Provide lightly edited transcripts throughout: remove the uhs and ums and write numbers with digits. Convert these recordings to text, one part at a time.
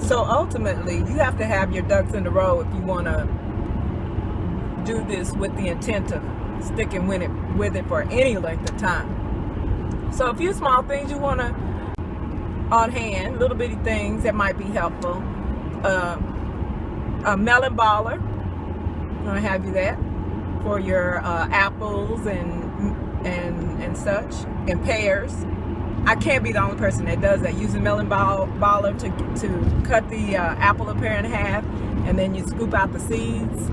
So ultimately, you have to have your ducks in a row if you want to do this with the intent of sticking with it for any length of time. So a few small things you want to on hand, little bitty things that might be helpful. A melon baller, I'm gonna have you that for your apples and such, and pears. I can't be the only person that does that. Use a melon baller to cut the apple or pear in half, and then you scoop out the seeds.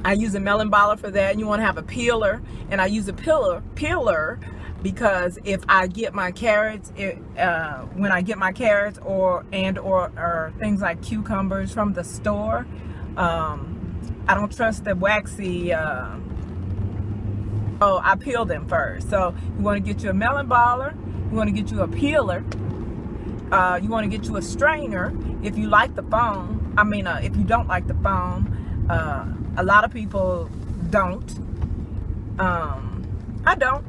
I use a melon baller for that. And you want to have a peeler, and I use a peeler because if I get my carrots, when I get my carrots or things like cucumbers from the store, I don't trust the waxy. I peel them first. So you want to get you a melon baller. You want to get you a peeler. You want to get you a strainer if you like the foam. I mean, if you don't like the foam, a lot of people don't. I don't.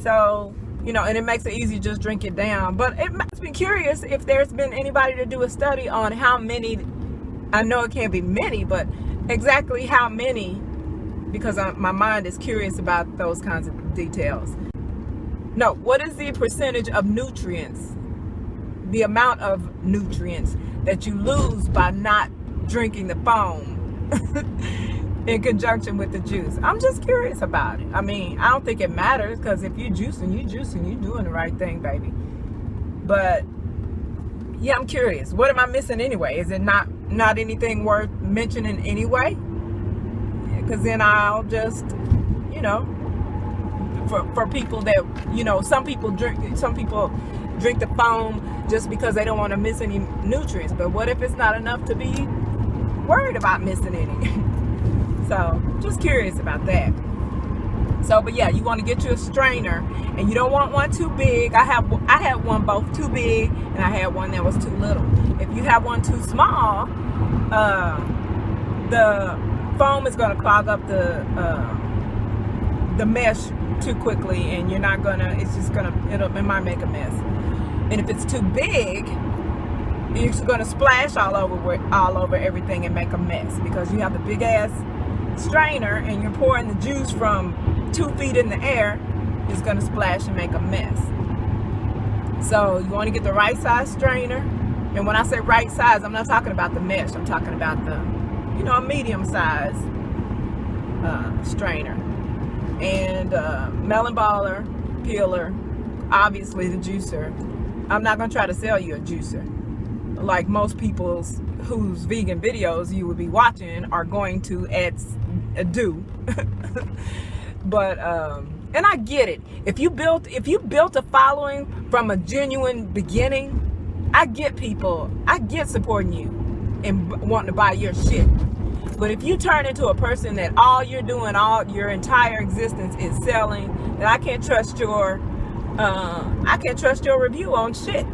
So, you know, and it makes it easy to just drink it down. But it makes me curious if there's been anybody to do a study on how many, I know it can't be many, but exactly how many, because my mind is curious about those kinds of details. No, what is the percentage of nutrients, the amount of nutrients that you lose by not drinking the foam in conjunction with the juice? I'm just curious about it. I mean, I don't think it matters, because if you're juicing, you're doing the right thing, baby. But yeah, I'm curious. What am I missing anyway? Is it not anything worth mentioning anyway? Because then I'll just, you know, for people that, you know, some people drink the foam just because they don't want to miss any nutrients. But what if it's not enough to be worried about missing any? So just curious about that. So, but yeah, you want to get you a strainer, and you don't want one too big. I had one both too big, and I had one that was too little. If you have one too small, the foam is going to clog up the mesh too quickly, and you're not gonna. It's just gonna. It might make a mess. And if it's too big, you're just gonna splash all over everything and make a mess, because you have the big ass strainer and you're pouring the juice from 2 feet in the air. It's gonna splash and make a mess. So you want to get the right size strainer. And when I say right size, I'm not talking about the mesh. I'm talking about the, you know, a medium size strainer. And melon baller, peeler, obviously the juicer. I'm not gonna try to sell you a juicer like most people's whose vegan videos you would be watching are going to do. But and I get it. If you built a following from a genuine beginning, I get supporting you and wanting to buy your shit. But if you turn into a person that all you're doing, all your entire existence is selling, then I can't trust your review on shit.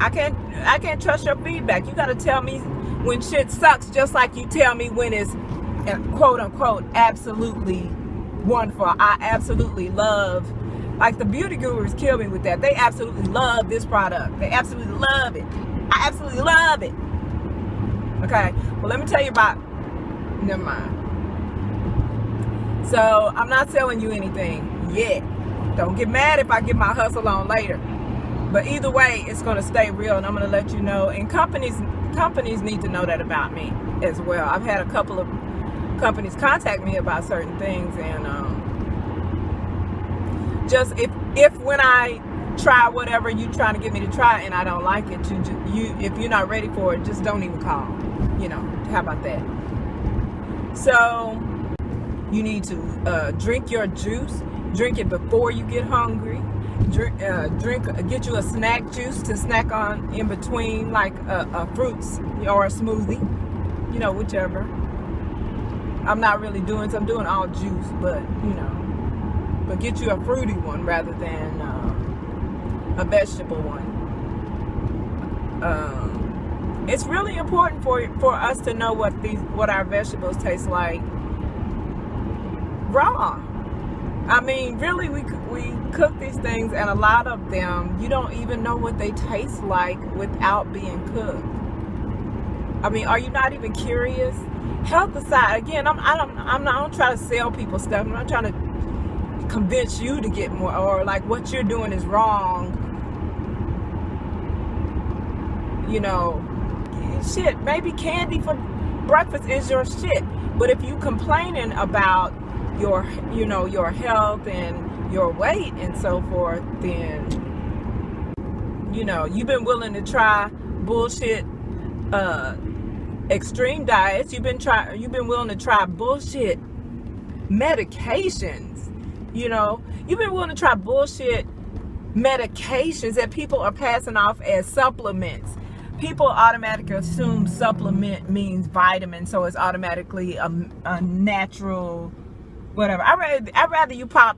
I can't trust your feedback. You gotta tell me when shit sucks, just like you tell me when it's quote unquote absolutely wonderful. I absolutely love, like the beauty gurus kill me with that. They absolutely love this product. They absolutely love it. I absolutely love it. Okay, well, let me tell you about, never mind. So I'm not selling you anything yet. Don't get mad if I get my hustle on later. But either way, it's going to stay real, and I'm going to let you know. And companies need to know that about me as well. I've had a couple of companies contact me about certain things, and just if when I try whatever you trying to get me to try and I don't like it, if you're not ready for it, just don't even call. You know, how about that? So you need to drink your juice. Drink it before you get hungry. Get you a snack juice to snack on in between, like a fruits or a smoothie, you know, whichever. I'm not really doing, so I'm doing all juice, but you know, but get you a fruity one rather than a vegetable one. It's really important for us to know what our vegetables taste like raw. I mean, really, we cook these things, and a lot of them, you don't even know what they taste like without being cooked. I mean, are you not even curious? Health aside, again, I don't try to sell people stuff. I'm not trying to convince you to get more, or like what you're doing is wrong. You know, shit, maybe candy for breakfast is your shit. But if you complaining about your, you know, your health and your weight and so forth, then, you know, you've been willing to try bullshit extreme diets. You've been willing to try bullshit medications. You know, you've been willing to try bullshit medications that people are passing off as supplements. People automatically assume supplement means vitamin, so it's automatically a natural whatever. I'd rather you pop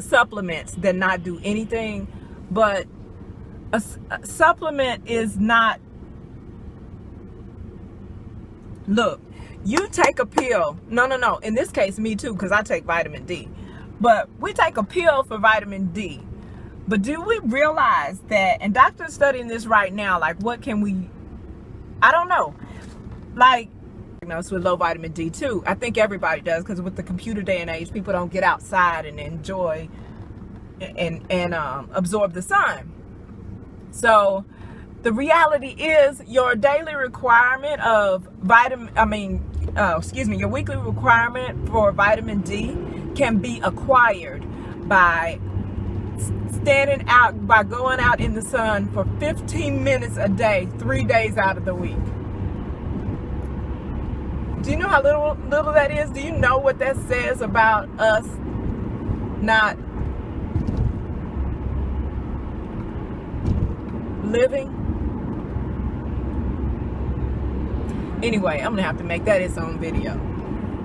supplements than not do anything. But a supplement is not. Look, you take a pill. No. In this case, me too, because I take vitamin D. But we take a pill for vitamin D. But do we realize that, and doctors studying this right now, like what can we, I don't know, like, diagnosed with low vitamin D too. I think everybody does, because with the computer day and age, people don't get outside and enjoy and absorb the sun. So the reality is your daily requirement of your weekly requirement for vitamin D can be acquired by going out in the sun for 15 minutes a day, 3 days out of the week. Do you know how little that is? Do you know what that says about us not living? Anyway, I'm gonna have to make that its own video.